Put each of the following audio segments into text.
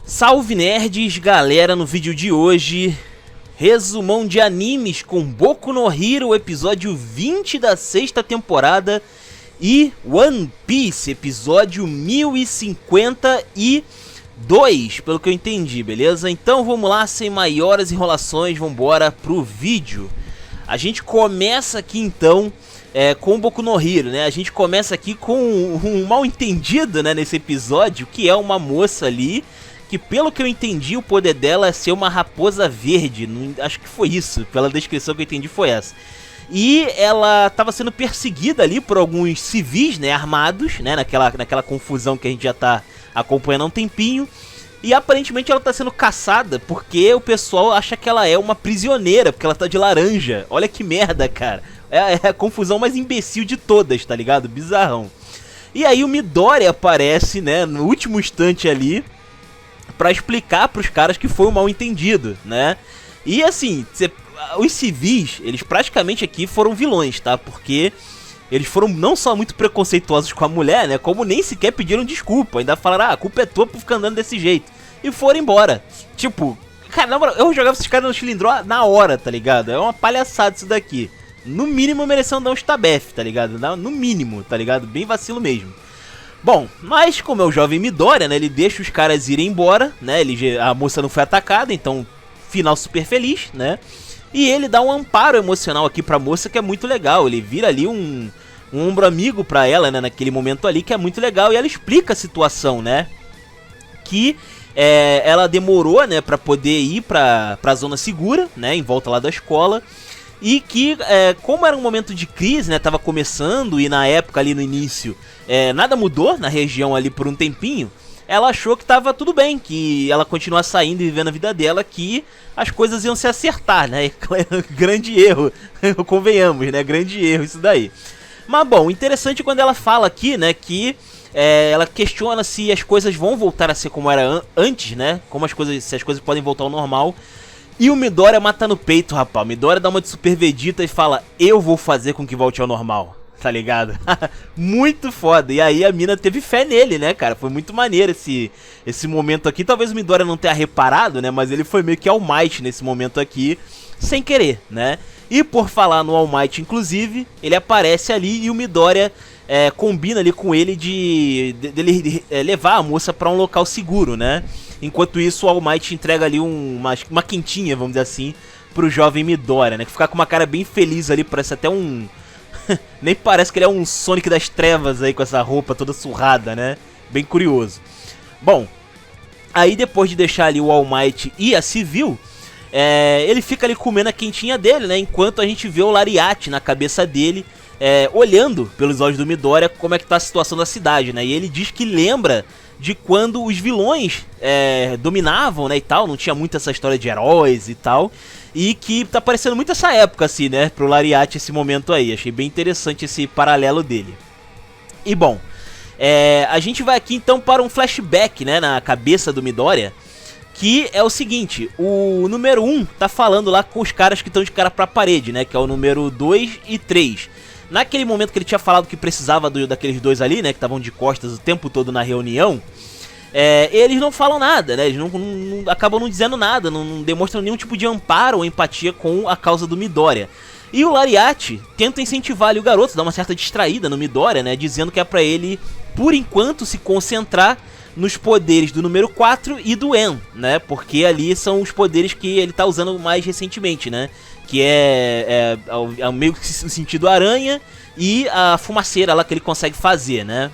Salve nerds, galera, no vídeo de hoje, resumão de animes com Boku no Hero, episódio 20 da sexta temporada e One Piece, episódio 1052, pelo que eu entendi, beleza? Então vamos lá, sem maiores enrolações, vambora pro vídeo. A gente começa aqui então com o Boku no Hero, né? A gente começa aqui com um mal entendido, né, nesse episódio, que é uma moça ali que, pelo que eu entendi, o poder dela é ser uma raposa verde. Acho que foi isso, pela descrição que eu entendi foi essa. E ela estava sendo perseguida ali por alguns civis, né, armados, né, naquela confusão que a gente já tá acompanhando há um tempinho. E aparentemente ela tá sendo caçada porque o pessoal acha que ela é uma prisioneira, porque ela tá de laranja. Olha que merda, cara. É a confusão mais imbecil de todas, tá ligado? Bizarrão. E aí o Midori aparece, né, no último instante ali, pra explicar pros caras que foi um mal entendido, né? E assim, os civis, eles praticamente aqui foram vilões, tá? Porque eles foram não só muito preconceituosos com a mulher, né? Como nem sequer pediram desculpa. Ainda falaram, a culpa é tua por ficar andando desse jeito. E foram embora. Tipo, cara, na moral, eu jogava esses caras no Chilindró na hora, tá ligado? É uma palhaçada isso daqui. No mínimo mereciam dar um stabef, tá ligado? No mínimo, tá ligado? Bem vacilo mesmo. Bom, mas como é o jovem Midoriya, né, ele deixa os caras irem embora, né, a moça não foi atacada, então final super feliz, né, e ele dá um amparo emocional aqui pra moça que é muito legal, ele vira ali um ombro amigo pra ela, né, naquele momento ali, que é muito legal, e ela explica a situação, né, que ela demorou, né, pra poder ir pra zona segura, né, em volta lá da escola. E que, como era um momento de crise, né, tava começando e na época ali no início nada mudou na região ali por um tempinho, ela achou que tava tudo bem, que ela continua saindo e vivendo a vida dela, que as coisas iam se acertar, né, grande erro, convenhamos, né, grande erro isso daí. Mas bom, interessante quando ela fala aqui, né, que ela questiona se as coisas vão voltar a ser como era antes, né, se as coisas podem voltar ao normal. E o Midoriya mata no peito, rapaz. O Midoriya dá uma de Super Vegeta e fala, eu vou fazer com que volte ao normal, tá ligado? Muito foda. E aí a mina teve fé nele, né, cara? Foi muito maneiro esse momento aqui. Talvez o Midoriya não tenha reparado, né, mas ele foi meio que All Might nesse momento aqui, sem querer, né? E por falar no All Might, inclusive, ele aparece ali e o Midoriya combina ali com ele de levar a moça pra um local seguro, né? Enquanto isso, o All Might entrega ali uma quentinha, vamos dizer assim, pro jovem Midoriya, né? Que fica com uma cara bem feliz ali, parece até um... Nem parece que ele é um Sonic das Trevas aí, com essa roupa toda surrada, né? Bem curioso. Bom, aí depois de deixar ali o All Might e a Civil, ele fica ali comendo a quentinha dele, né? Enquanto a gente vê o Lariat na cabeça dele, olhando pelos olhos do Midoriya como é que tá a situação da cidade, né? E ele diz que lembra de quando os vilões dominavam, né, e tal, não tinha muito essa história de heróis e tal, e que tá parecendo muito essa época, assim, né, pro Lariat esse momento aí, achei bem interessante esse paralelo dele. E bom, a gente vai aqui então para um flashback, né, na cabeça do Midoriya, que é o seguinte, o número 1 tá falando lá com os caras que estão de cara pra parede, né, que é o número 2 e 3. Naquele momento que ele tinha falado que precisava daqueles dois ali, né, que estavam de costas o tempo todo na reunião, eles não falam nada, né, eles não acabam não dizendo nada, não demonstram nenhum tipo de amparo ou empatia com a causa do Midoriya. E o Lariat tenta incentivar ali o garoto, dar uma certa distraída no Midoriya, né, dizendo que é pra ele, por enquanto, se concentrar nos poderes do número 4 e do En, né, porque ali são os poderes que ele tá usando mais recentemente, né, que é meio que o sentido aranha e a fumaceira lá que ele consegue fazer, né.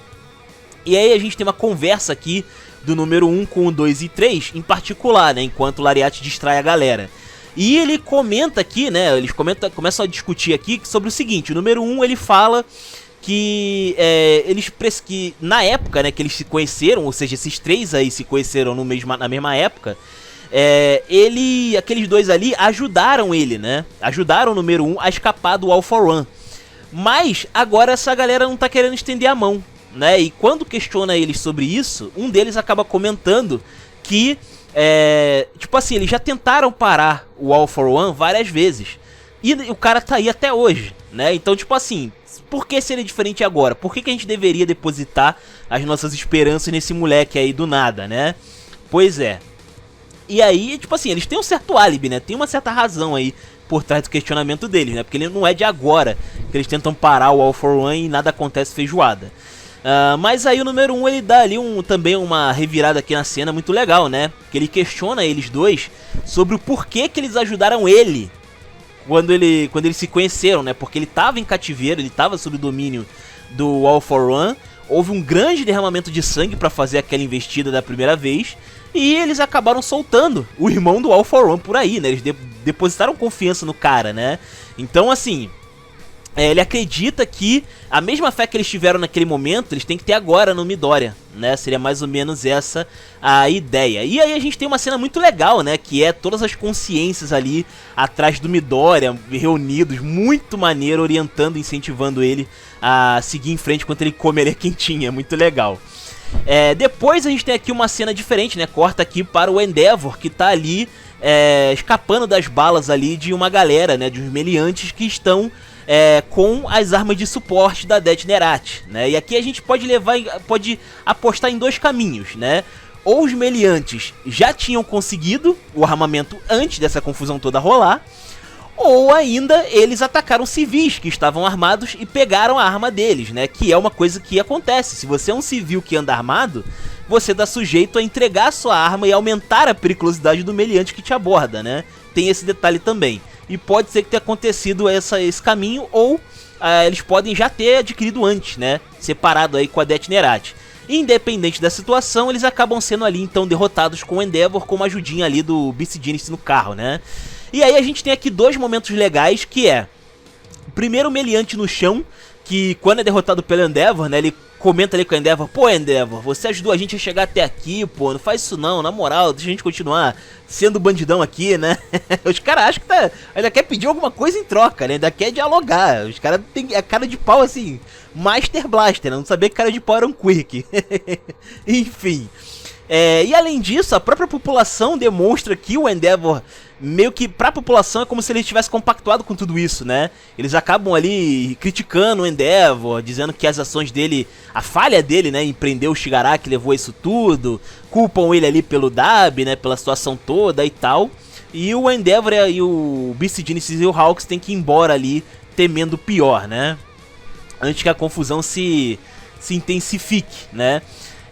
E aí a gente tem uma conversa aqui do número 1 com o 2 e 3 em particular, né, enquanto o Lariat distrai a galera. E ele comenta aqui, né, eles começam a discutir aqui sobre o seguinte, o número 1 ele fala que que na época, né, que eles se conheceram, ou seja, esses três aí se conheceram na mesma época, aqueles dois ali ajudaram ele, né? Ajudaram o número 1 a escapar do All for One. Mas agora essa galera não tá querendo estender a mão, né? E quando questiona eles sobre isso, um deles acaba comentando que, tipo assim, eles já tentaram parar o All for One várias vezes. E o cara tá aí até hoje, né? Então, tipo assim, por que seria diferente agora? Por que a gente deveria depositar as nossas esperanças nesse moleque aí do nada, né? Pois é. E aí, tipo assim, eles têm um certo álibi, né? Tem uma certa razão aí por trás do questionamento deles, né? Porque ele não é de agora que eles tentam parar o All for One e nada acontece feijoada. Mas aí o número 1 ele dá ali também uma revirada aqui na cena muito legal, né? Que ele questiona eles dois sobre o porquê que eles ajudaram ele quando eles se conheceram, né? Porque ele tava em cativeiro, ele tava sob o domínio do All for One. Houve um grande derramamento de sangue pra fazer aquela investida da primeira vez. E eles acabaram soltando o irmão do All for One por aí, né? Eles depositaram confiança no cara, né? Então, assim, ele acredita que a mesma fé que eles tiveram naquele momento, eles têm que ter agora no Midoriya, né? Seria mais ou menos essa a ideia. E aí a gente tem uma cena muito legal, né? Que é todas as consciências ali atrás do Midoriya, reunidos, muito maneiro, orientando, incentivando ele a seguir em frente enquanto ele come ele quentinha, muito legal. Depois a gente tem aqui uma cena diferente, né? Corta aqui para o Endeavor, que tá ali escapando das balas ali de uma galera, né? De uns meliantes que estão com as armas de suporte da Det Nerat, né? E aqui a gente pode apostar em dois caminhos, né? Ou os meliantes já tinham conseguido o armamento antes dessa confusão toda rolar, ou ainda eles atacaram civis que estavam armados e pegaram a arma deles, né? Que é uma coisa que acontece. Se você é um civil que anda armado, você dá sujeito a entregar a sua arma e aumentar a periculosidade do meliante que te aborda, né? Tem esse detalhe também. E pode ser que tenha acontecido esse caminho, ou eles podem já ter adquirido antes, né? Separado aí com a Det Nerat. Independente da situação, eles acabam sendo ali então derrotados com o Endeavor, com uma ajudinha ali do Beast Genius no carro, né? E aí a gente tem aqui dois momentos legais, que é... Primeiro o meliante no chão, que quando é derrotado pelo Endeavor, né, ele comenta ali com o Endeavor: pô, Endeavor, você ajudou a gente a chegar até aqui, pô, não faz isso não, na moral, deixa a gente continuar sendo bandidão aqui, né? Os caras acham que ainda quer pedir alguma coisa em troca, né, ainda quer dialogar. Os caras têm a cara de pau assim, Master Blaster, né? Não sabia que cara de pau era um Quirk. Enfim... e além disso, a própria população demonstra que o Endeavor, meio que pra população, é como se ele tivesse compactuado com tudo isso, né? Eles acabam ali criticando o Endeavor, dizendo que as ações dele, a falha dele, né, em prender o Shigaraki levou a isso tudo, culpam ele ali pelo Dabi, né, pela situação toda e tal. E o Endeavor e o Beast Genesis e o Hawks tem que ir embora ali, temendo o pior, né? Antes que a confusão se intensifique, né?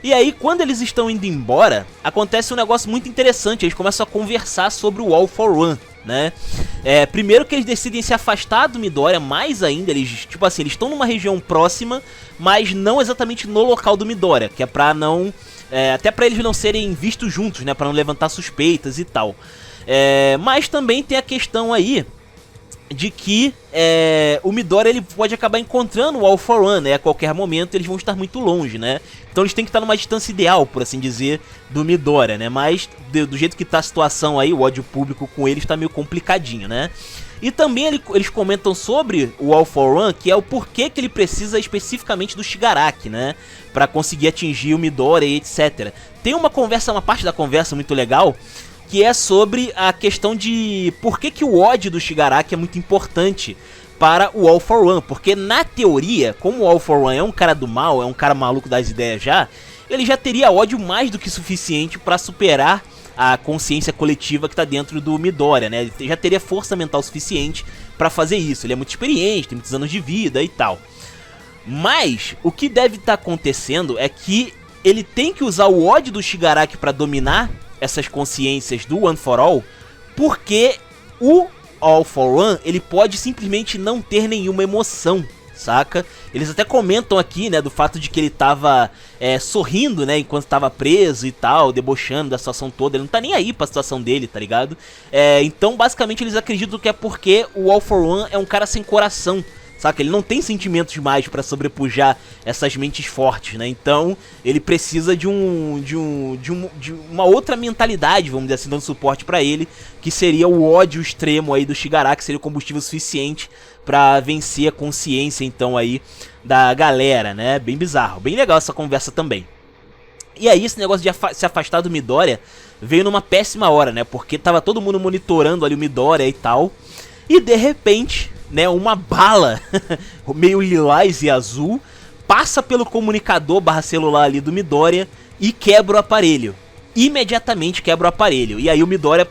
E aí, quando eles estão indo embora, acontece um negócio muito interessante. Eles começam a conversar sobre o All for One, né? Primeiro que eles decidem se afastar do Midoriya, mais ainda, eles, tipo assim, eles estão numa região próxima, mas não exatamente no local do Midoriya, que é pra não... até pra eles não serem vistos juntos, né? Pra não levantar suspeitas e tal. Mas também tem a questão aí de que o Midoriya ele pode acabar encontrando o All for One, né? A qualquer momento eles vão estar muito longe, né? Então eles têm que estar numa distância ideal, por assim dizer, do Midoriya, né? Mas do jeito que tá a situação aí, o ódio público com eles tá meio complicadinho, né? E também eles comentam sobre o All for One, que é o porquê que ele precisa especificamente do Shigaraki, né? Pra conseguir atingir o Midoriya e etc. Tem uma parte da conversa muito legal, que é sobre a questão de por que o ódio do Shigaraki é muito importante para o All for One. Porque na teoria, como o All for One é um cara do mal, é um cara maluco das ideias já, ele já teria ódio mais do que suficiente para superar a consciência coletiva que tá dentro do Midoriya, né? Ele já teria força mental suficiente para fazer isso. Ele é muito experiente, tem muitos anos de vida e tal. Mas o que deve estar acontecendo é que ele tem que usar o ódio do Shigaraki para dominar essas consciências do One for All, porque o All for One, ele pode simplesmente não ter nenhuma emoção, saca? Eles até comentam aqui, né, do fato de que ele tava sorrindo, né, enquanto tava preso e tal, debochando da situação toda. Ele não tá nem aí pra situação dele, tá ligado? Então, basicamente, eles acreditam que é porque o All for One é um cara sem coração, saca? Ele não tem sentimentos mais pra sobrepujar essas mentes fortes, né? Então, ele precisa de uma outra mentalidade, vamos dizer assim, dando suporte pra ele, que seria o ódio extremo aí do Shigaraki, que seria o combustível suficiente pra vencer a consciência, então, aí, da galera, né? Bem bizarro, bem legal essa conversa também. E aí, esse negócio de se afastar do Midoriya veio numa péssima hora, né? Porque tava todo mundo monitorando ali o Midoriya e tal, e de repente, né, uma bala meio lilás e azul passa pelo comunicador / celular ali do Midoriya e quebra o aparelho. imediatamente quebra o aparelho. E aí o Midoriya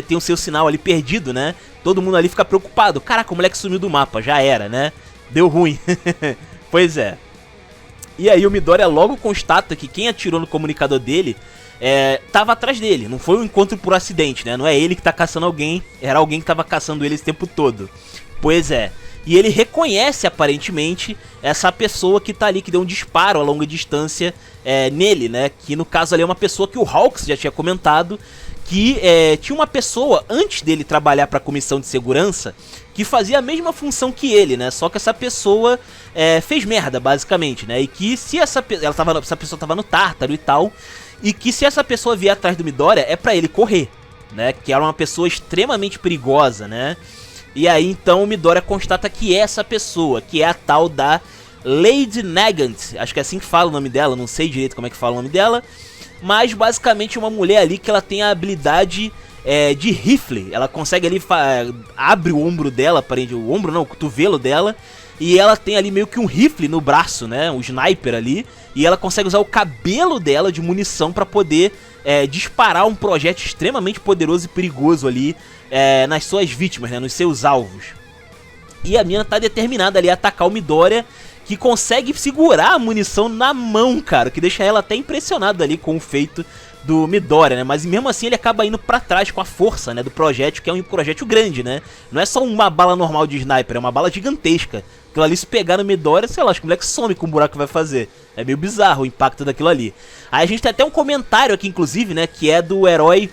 tem o seu sinal ali perdido, né? Todo mundo ali fica preocupado. Caraca, o moleque sumiu do mapa, já era, né? Deu ruim. Pois é. E aí o Midoriya logo constata que quem atirou no comunicador dele tava atrás dele. Não foi um encontro por acidente, né? Não é ele que tá caçando alguém, era alguém que tava caçando ele esse tempo todo. Pois é. E ele reconhece, aparentemente, essa pessoa que tá ali, que deu um disparo a longa distância nele, né? Que no caso ali é uma pessoa que o Hawks já tinha comentado, que tinha uma pessoa, antes dele trabalhar para a comissão de segurança, que fazia a mesma função que ele, né? Só que essa pessoa fez merda, basicamente, né? E que se essa pessoa tava no Tártaro e tal, e que se essa pessoa vier atrás do Midoriya, é pra ele correr, né? Que era uma pessoa extremamente perigosa, né? E aí então o Midoriya constata que é essa pessoa, que é a tal da Lady Nagant, acho que é assim que fala o nome dela, não sei direito como é que fala o nome dela, mas basicamente uma mulher ali que ela tem a habilidade de rifle. Ela consegue ali, abre o ombro dela, o cotovelo dela, e ela tem ali meio que um rifle no braço, né, um sniper ali, e ela consegue usar o cabelo dela de munição pra poder disparar um projétil extremamente poderoso e perigoso ali nas suas vítimas, né, nos seus alvos. E a mina tá determinada ali a atacar o Midoriya, que consegue segurar a munição na mão, cara, que deixa ela até impressionada ali com o feito do Midoriya, né? Mas mesmo assim ele acaba indo pra trás com a força, né, do projétil, que é um projétil grande, né? Não é só uma bala normal de sniper, é uma bala gigantesca. Aquilo ali, se pegar no Midoriya, sei lá, acho que o moleque some com o buraco que vai fazer. É meio bizarro o impacto daquilo ali. Aí a gente tem até um comentário aqui, inclusive, né, que é do herói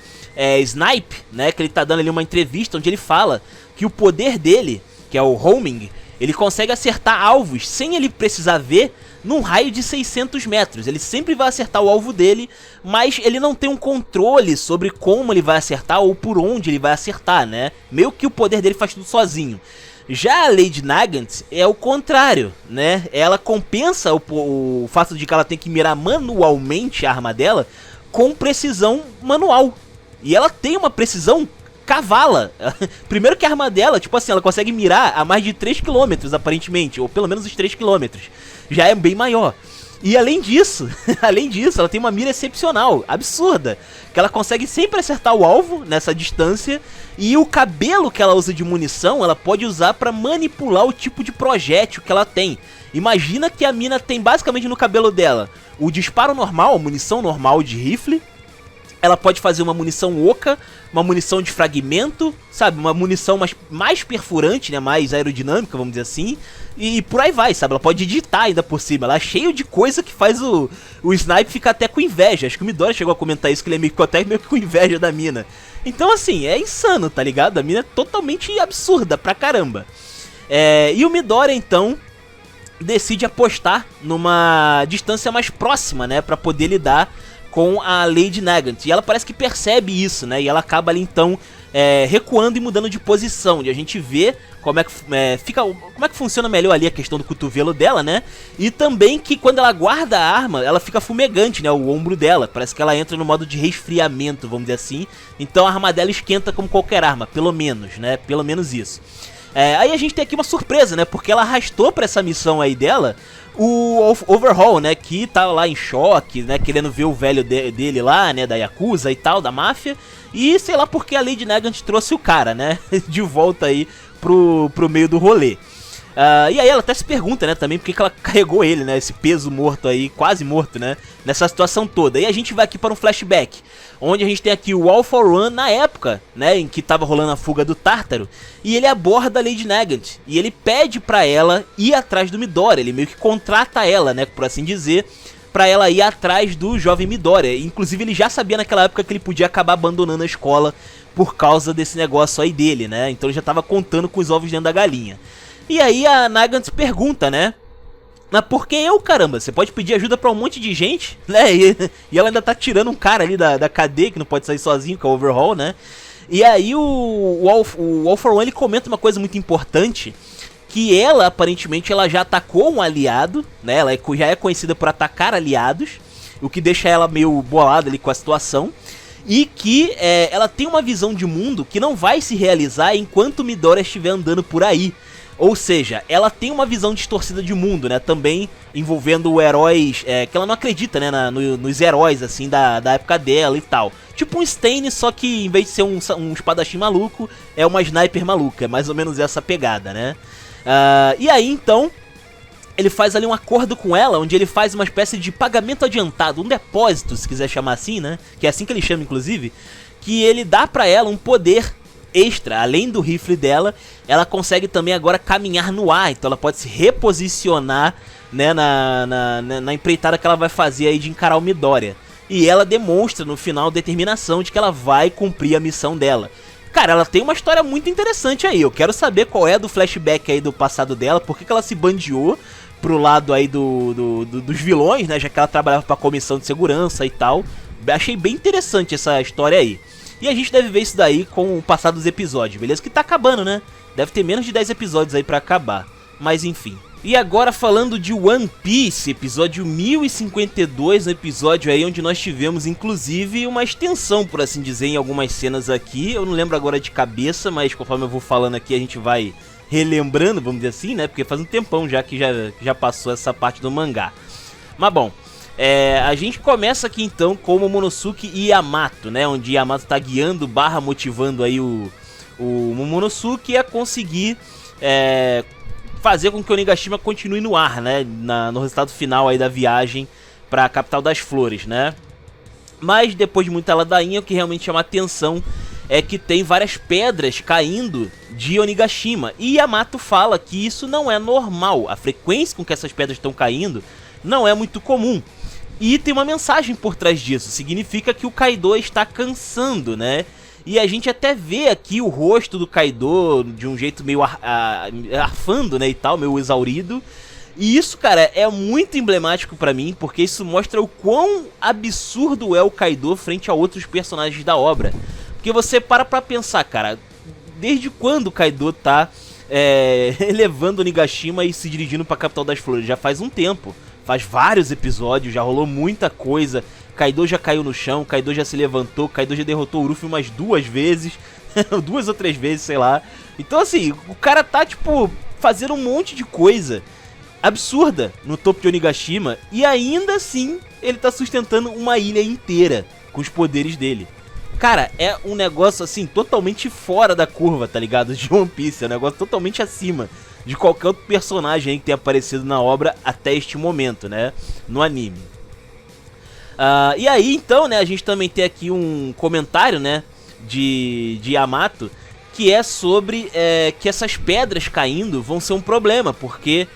Snipe, né, que ele tá dando ali uma entrevista onde ele fala que o poder dele, que é o homing, ele consegue acertar alvos sem ele precisar ver num raio de 600 metros. Ele sempre vai acertar o alvo dele, mas ele não tem um controle sobre como ele vai acertar ou por onde ele vai acertar, né? Meio que o poder dele faz tudo sozinho. Já a Lady Nagant é o contrário, né? Ela compensa o fato de que ela tem que mirar manualmente a arma dela com precisão manual. E ela tem uma precisão cavala. Primeiro que a arma dela, tipo assim, ela consegue mirar a mais de 3 km aparentemente, ou pelo menos os 3 km. Já é bem maior. E além disso, ela tem uma mira excepcional, absurda, que ela consegue sempre acertar o alvo nessa distância, e o cabelo que ela usa de munição, ela pode usar pra manipular o tipo de projétil que ela tem. Imagina que a mina tem basicamente no cabelo dela o disparo normal, a munição normal de rifle. Ela pode fazer uma munição oca, uma munição de fragmento, sabe? Uma munição mais perfurante, né? Mais aerodinâmica, vamos dizer assim. E por aí vai, sabe? Ela pode digitar ainda por cima. Ela é cheia de coisa que faz o Snipe ficar até com inveja. Acho que o Midoriya chegou a comentar isso, que ele ficou até meio que com inveja da mina. Então, assim, é insano, tá ligado? A mina é totalmente absurda pra caramba. E o Midoriya, então, decide apostar numa distância mais próxima, né? Pra poder lidar com a Lady Nagant. E ela parece que percebe isso, né? E ela acaba ali então recuando e mudando de posição. E a gente vê como é que funciona melhor ali a questão do cotovelo dela, né? E também que quando ela guarda a arma, ela fica fumegante, né? O ombro dela. Parece que ela entra no modo de resfriamento, vamos dizer assim. Então a arma dela esquenta como qualquer arma, pelo menos, né? Pelo menos isso. Aí a gente tem aqui uma surpresa, né? Porque ela arrastou pra essa missão aí dela o Overhaul, né, que tava lá em choque, né, querendo ver o velho dele lá, né, da Yakuza e tal, da máfia, e sei lá porque a Lady Nagant trouxe o cara, né, de volta aí pro meio do rolê. E aí ela até se pergunta, né, também, porque que ela carregou ele, né, esse peso morto aí, quase morto, né, nessa situação toda. E a gente vai aqui para um flashback, onde a gente tem aqui o All for One na época, né, em que tava rolando a fuga do Tártaro, e ele aborda a Lady Nagant, e ele pede pra ela ir atrás do Midoriya, ele meio que contrata ela, né, por assim dizer, pra ela ir atrás do jovem Midoriya. Inclusive ele já sabia naquela época que ele podia acabar abandonando a escola por causa desse negócio aí dele, né, então ele já tava contando com os ovos dentro da galinha. E aí a Nagant pergunta, né? Mas por que eu, caramba? Você pode pedir ajuda pra um monte de gente, né? E ela ainda tá tirando um cara ali da cadeia, que não pode sair sozinho, que é o Overhaul, né? E aí o All for One, ele comenta uma coisa muito importante, que ela, aparentemente, ela já atacou um aliado, né? Ela já é conhecida por atacar aliados, o que deixa ela meio bolada ali com a situação. E que ela tem uma visão de mundo que não vai se realizar enquanto o Midoriya estiver andando por aí. Ou seja, ela tem uma visão distorcida de mundo, né? Também envolvendo heróis que ela não acredita, né? Nos heróis, assim, da época dela e tal. Tipo um Stain, só que em vez de ser um espadachim maluco, é uma sniper maluca. É mais ou menos essa pegada, né? E aí, então, ele faz ali um acordo com ela, onde ele faz uma espécie de pagamento adiantado, um depósito, se quiser chamar assim, né? Que é assim que ele chama, inclusive. Que ele dá pra ela um poder extra, além do rifle dela, ela consegue também agora caminhar no ar, então ela pode se reposicionar, né, na empreitada que ela vai fazer aí de encarar o Midoriya. E ela demonstra no final determinação de que ela vai cumprir a missão dela. Cara, ela tem uma história muito interessante aí, eu quero saber qual é do flashback aí do passado dela, por que ela se bandiou pro lado aí dos vilões, né, já que ela trabalhava pra comissão de segurança e tal. Achei bem interessante essa história aí. E a gente deve ver isso daí com o passar dos episódios, beleza? Que tá acabando, né? Deve ter menos de 10 episódios aí pra acabar. Mas enfim. E agora falando de One Piece, episódio 1052, um episódio aí onde nós tivemos inclusive uma extensão, por assim dizer, em algumas cenas aqui. Eu não lembro agora de cabeça, mas conforme eu vou falando aqui a gente vai relembrando, vamos dizer assim, né? Porque faz um tempão já que já passou essa parte do mangá. Mas bom... a gente começa aqui então com o Momonosuke e Yamato, né? Onde Yamato tá guiando, motivando aí o Momonosuke a conseguir fazer com que o Onigashima continue no ar, né? No resultado final aí da viagem pra capital das flores, né? Mas depois de muita ladainha, o que realmente chama atenção é que tem várias pedras caindo de Onigashima. E Yamato fala que isso não é normal, a frequência com que essas pedras estão caindo não é muito comum. E tem uma mensagem por trás disso, significa que o Kaido está cansando, né? E a gente até vê aqui o rosto do Kaido de um jeito meio arfando, né, e tal, meio exaurido. E isso, cara, é muito emblemático pra mim, porque isso mostra o quão absurdo é o Kaido frente a outros personagens da obra. Porque você para pra pensar, cara, desde quando o Kaido tá levando Onigashima e se dirigindo pra capital das flores? Já faz um tempo. Faz vários episódios, já rolou muita coisa. Kaido já caiu no chão, Kaido já se levantou, Kaido já derrotou o Luffy umas 2 vezes. 2 ou 3 vezes, sei lá. Então assim, o cara tá tipo fazendo um monte de coisa absurda no topo de Onigashima. E ainda assim, ele tá sustentando uma ilha inteira com os poderes dele. Cara, é um negócio assim, totalmente fora da curva, tá ligado? De One Piece, é um negócio totalmente acima de qualquer outro personagem aí que tenha aparecido na obra até este momento, né? No anime. E aí, então, né, a gente também tem aqui um comentário, né, de Yamato, que é sobre que essas pedras caindo vão ser um problema, porque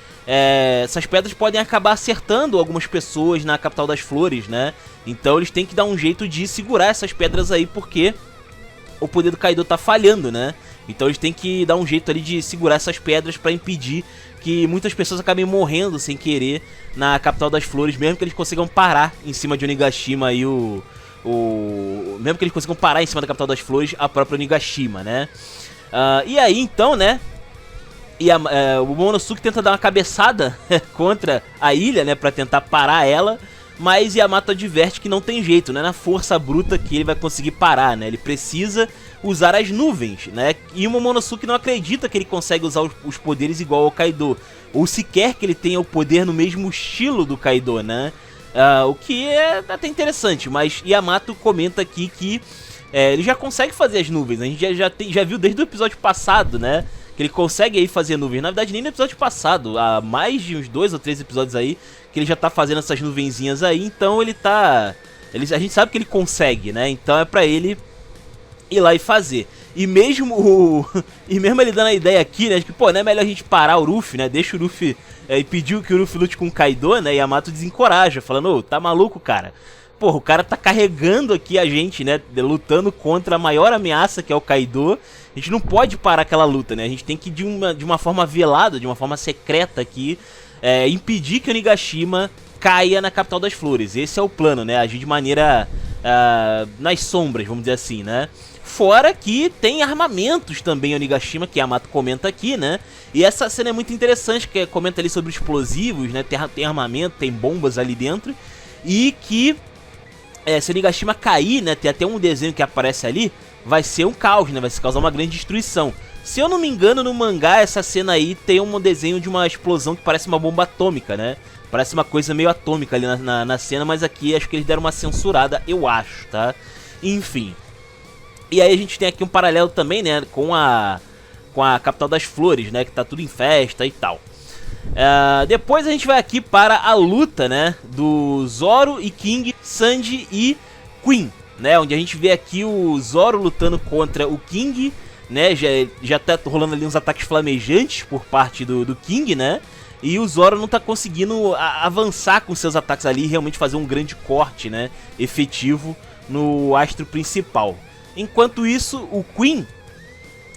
essas pedras podem acabar acertando algumas pessoas na capital das flores, né? Então eles têm que dar um jeito de segurar essas pedras aí, porque o poder do Kaido tá falhando, né? Então eles têm que dar um jeito ali de segurar essas pedras pra impedir que muitas pessoas acabem morrendo sem querer na capital das flores, mesmo que eles consigam parar em cima de Onigashima aí mesmo que eles consigam parar em cima da capital das flores a própria Onigashima, né? E aí então, né, o Momonosuke tenta dar uma cabeçada contra a ilha, né, pra tentar parar ela, mas Yamato adverte que não tem jeito, não é na força bruta que ele vai conseguir parar, né? Ele precisa usar as nuvens, né? E o Momonosuke não acredita que ele consegue usar os poderes igual ao Kaido, ou sequer que ele tenha o poder no mesmo estilo do Kaido, né? O que é até interessante, mas Yamato comenta aqui que ele já consegue fazer as nuvens. A gente já viu desde o episódio passado, né, que ele consegue aí fazer nuvens. Na verdade nem no episódio passado, há mais de uns 2 ou 3 episódios aí que ele já tá fazendo essas nuvenzinhas aí. Então a gente sabe que ele consegue, né? Então é pra ele ir lá e fazer. E mesmo ele dando a ideia aqui, né, de que, pô, não é melhor a gente parar o Luffy, né, deixa o Luffy e pediu que o Luffy lute com o Kaido, né, e Yamato desencoraja, falando, ô, tá maluco, cara? Porra, o cara tá carregando aqui a gente, né, lutando contra a maior ameaça, que é o Kaido. A gente não pode parar aquela luta, né, a gente tem que de uma forma velada, de uma forma secreta aqui, impedir que o Onigashima caia na capital das flores. Esse é o plano, né, agir de maneira nas sombras, vamos dizer assim, né. Fora que tem armamentos também Onigashima, que Yamato comenta aqui, né? E essa cena é muito interessante, que comenta ali sobre explosivos, né? Tem armamento, tem bombas ali dentro. E que se Onigashima cair, né? Tem até um desenho que aparece ali, vai ser um caos, né? Vai se causar uma grande destruição. Se eu não me engano, no mangá, essa cena aí tem um desenho de uma explosão que parece uma bomba atômica, né? Parece uma coisa meio atômica ali na cena, mas aqui acho que eles deram uma censurada, eu acho, tá? Enfim. E aí a gente tem aqui um paralelo também, né, com a capital das flores, né, que tá tudo em festa e tal. Depois a gente vai aqui para a luta, né, do Zoro e King, Sanji e Queen, né, onde a gente vê aqui o Zoro lutando contra o King, né, já tá rolando ali uns ataques flamejantes por parte do King, né, e o Zoro não tá conseguindo avançar com seus ataques ali e realmente fazer um grande corte, né, efetivo no astro principal. Enquanto isso, o Queen,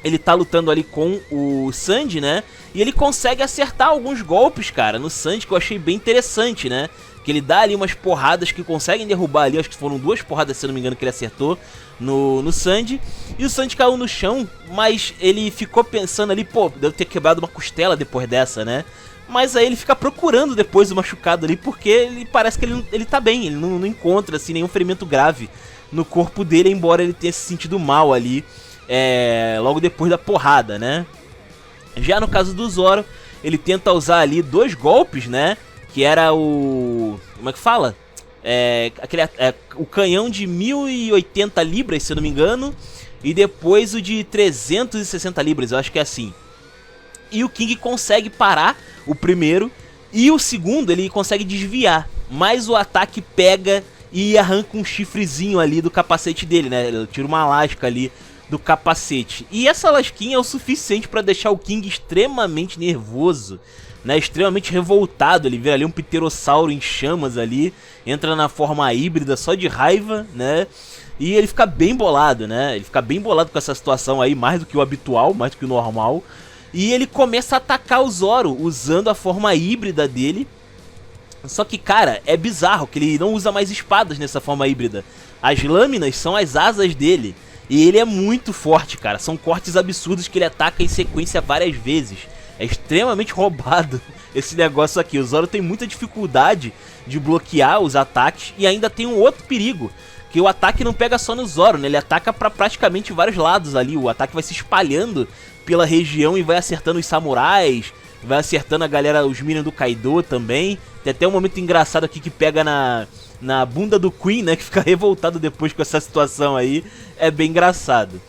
ele tá lutando ali com o Sanji, né? E ele consegue acertar alguns golpes, cara, no Sanji, que eu achei bem interessante, né? Que ele dá ali umas porradas que conseguem derrubar ali, acho que foram 2 porradas, se eu não me engano, que ele acertou no Sanji. E o Sanji caiu no chão, mas ele ficou pensando ali, pô, deve ter quebrado uma costela depois dessa, né? Mas aí ele fica procurando depois o machucado ali, porque ele parece que ele tá bem, ele não encontra, assim, nenhum ferimento grave no corpo dele, embora ele tenha se sentido mal ali, logo depois da porrada, né? Já no caso do Zoro, ele tenta usar ali 2 golpes, né? Que era o... como é que fala? O canhão de 1080 libras, se eu não me engano, e depois o de 360 libras, eu acho que é assim. E o King consegue parar o primeiro, e o segundo ele consegue desviar, mas o ataque pega e arranca um chifrezinho ali do capacete dele, né? Ele tira uma lasca ali do capacete. E essa lasquinha é o suficiente para deixar o King extremamente nervoso, né? Extremamente revoltado. Ele vira ali um pterossauro em chamas ali, entra na forma híbrida só de raiva, né? E ele fica bem bolado, né? Ele fica bem bolado com essa situação aí, mais do que o habitual, mais do que o normal. E ele começa a atacar o Zoro usando a forma híbrida dele. Só que, cara, é bizarro que ele não usa mais espadas nessa forma híbrida. As lâminas são as asas dele. E ele é muito forte, cara. São cortes absurdos que ele ataca em sequência várias vezes. É extremamente roubado esse negócio aqui. O Zoro tem muita dificuldade de bloquear os ataques. E ainda tem um outro perigo, que o ataque não pega só no Zoro, né? Ele ataca pra praticamente vários lados ali. O ataque vai se espalhando pela região e vai acertando os samurais, vai acertando a galera, os minions do Kaido também. Tem até um momento engraçado aqui que pega na bunda do Queen, né? Que fica revoltado depois com essa situação aí. É bem engraçado.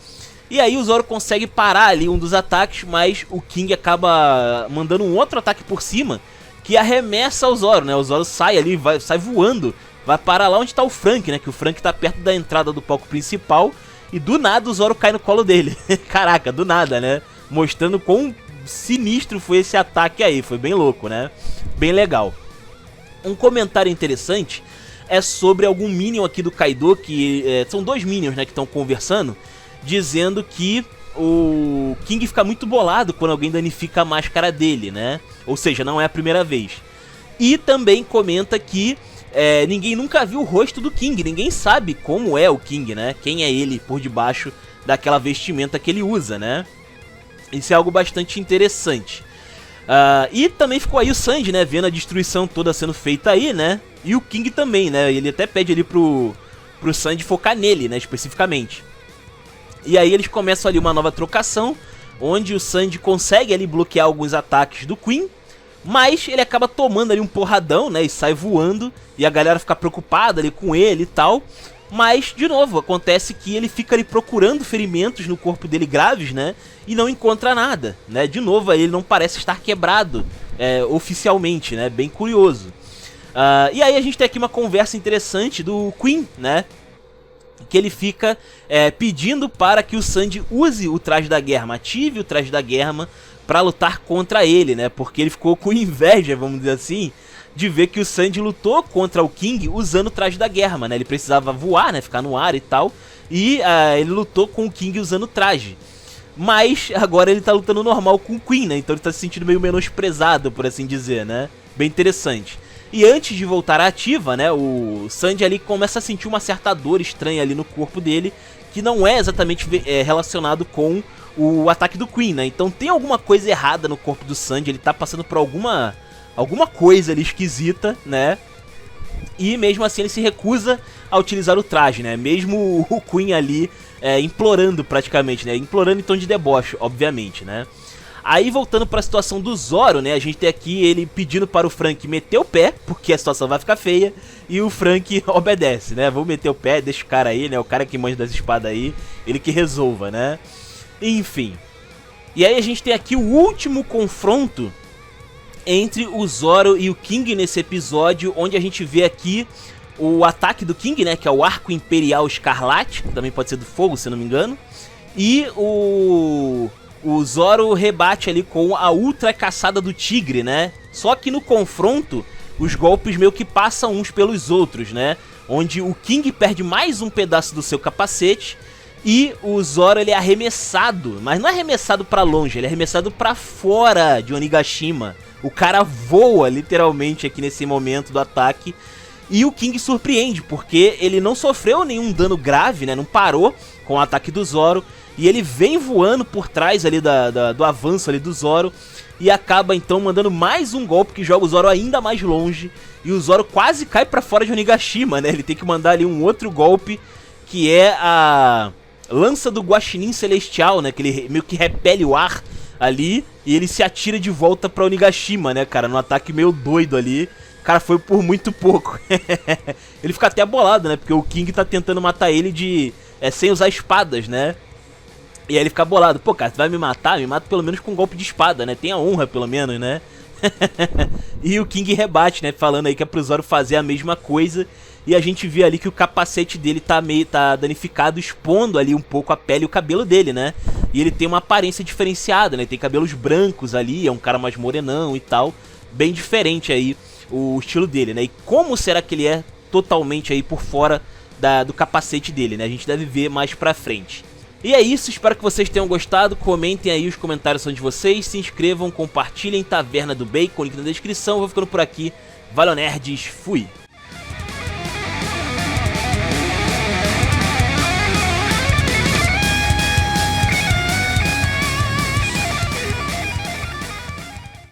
E aí o Zoro consegue parar ali um dos ataques, mas o King acaba mandando um outro ataque por cima, que arremessa o Zoro, né? O Zoro sai ali, sai voando, vai parar lá onde tá o Frank, né? Que o Frank tá perto da entrada do palco principal. E do nada o Zoro cai no colo dele. Caraca, do nada, né? Mostrando quão sinistro foi esse ataque aí. Foi bem louco, né? Bem legal. Um comentário interessante é sobre algum minion aqui do Kaido, que são 2 minions, né, que estão conversando, dizendo que o King fica muito bolado quando alguém danifica a máscara dele, né? Ou seja, não é a primeira vez. E também comenta que ninguém nunca viu o rosto do King, ninguém sabe como é o King, né? Quem é ele por debaixo daquela vestimenta que ele usa, né? Isso é algo bastante interessante. E também ficou aí o Sanji, né, vendo a destruição toda sendo feita aí, né? E o King também, né? Ele até pede ali pro Sanji focar nele, né, especificamente. E aí eles começam ali uma nova trocação, onde o Sanji consegue ali bloquear alguns ataques do Queen, mas ele acaba tomando ali um porradão, né, e sai voando, e a galera fica preocupada ali com ele e tal. Mas, de novo, acontece que ele fica ali procurando ferimentos no corpo dele graves, né? E não encontra nada, né? De novo, aí ele não parece estar quebrado oficialmente, né? Bem curioso. E aí a gente tem aqui uma conversa interessante do Queen, né? Que ele fica pedindo para que o Sanji use o traje da Germa, ative o traje da Germa para lutar contra ele, né? Porque ele ficou com inveja, vamos dizer assim, de ver que o Sanji lutou contra o King usando o traje da Germa, né? Ele precisava voar, né? Ficar no ar e tal. E ele lutou com o King usando o traje. Mas agora ele tá lutando normal com o Queen, né? Então ele tá se sentindo meio menosprezado, por assim dizer, né? Bem interessante. E antes de voltar à ativa, né? O Sanji ali começa a sentir uma certa dor estranha ali no corpo dele, que não é exatamente relacionado com o ataque do Queen, né? Então tem alguma coisa errada no corpo do Sanji, ele tá passando por alguma coisa ali esquisita, né? E mesmo assim ele se recusa a utilizar o traje, né? Mesmo o Queen ali implorando praticamente, né? Implorando em tom de deboche, obviamente, né? Aí voltando para a situação do Zoro, né? A gente tem aqui ele pedindo para o Frank meter o pé, porque a situação vai ficar feia. E o Frank obedece, né? Vou meter o pé, deixa o cara aí, né? O cara que manja das espadas aí, ele que resolva, né? Enfim. E aí a gente tem aqui o último confronto entre o Zoro e o King nesse episódio, onde a gente vê aqui o ataque do King, né? Que é o Arco Imperial Escarlate, que também pode ser do fogo, se eu não me engano. E o Zoro rebate ali com a Ultra Caçada do Tigre, né? Só que no confronto, os golpes meio que passam uns pelos outros, né? Onde o King perde mais um pedaço do seu capacete e o Zoro ele é arremessado, mas não é arremessado pra longe, ele é arremessado pra fora de Onigashima. O cara voa literalmente aqui nesse momento do ataque. E o King surpreende, porque ele não sofreu nenhum dano grave, né? Não parou com o ataque do Zoro. E ele vem voando por trás ali do avanço ali do Zoro. E acaba então mandando mais um golpe que joga o Zoro ainda mais longe. E o Zoro quase cai pra fora de Onigashima, né? Ele tem que mandar ali um outro golpe, que é a Lança do Guaxinim Celestial, né? Que ele meio que repele o ar ali. E ele se atira de volta pra Onigashima, né, cara? Num ataque meio doido ali. O cara foi por muito pouco. Ele fica até bolado, né? Porque o King tá tentando matar ele sem usar espadas, né? E aí ele fica bolado. Pô, cara, tu vai me matar? Me mata pelo menos com um golpe de espada, né? Tem a honra, pelo menos, né? E o King rebate, né? Falando aí que é pro Zoro fazer a mesma coisa. E a gente vê ali que o capacete dele tá danificado, expondo ali um pouco a pele e o cabelo dele, né? E ele tem uma aparência diferenciada, né? Tem cabelos brancos ali, é um cara mais morenão e tal. Bem diferente aí o estilo dele, né? E como será que ele é totalmente aí por fora do capacete dele, né? A gente deve ver mais pra frente. E é isso, espero que vocês tenham gostado, comentem aí, os comentários são de vocês, se inscrevam, compartilhem, Taverna do Bacon, link na descrição, vou ficando por aqui, valeu nerds, fui!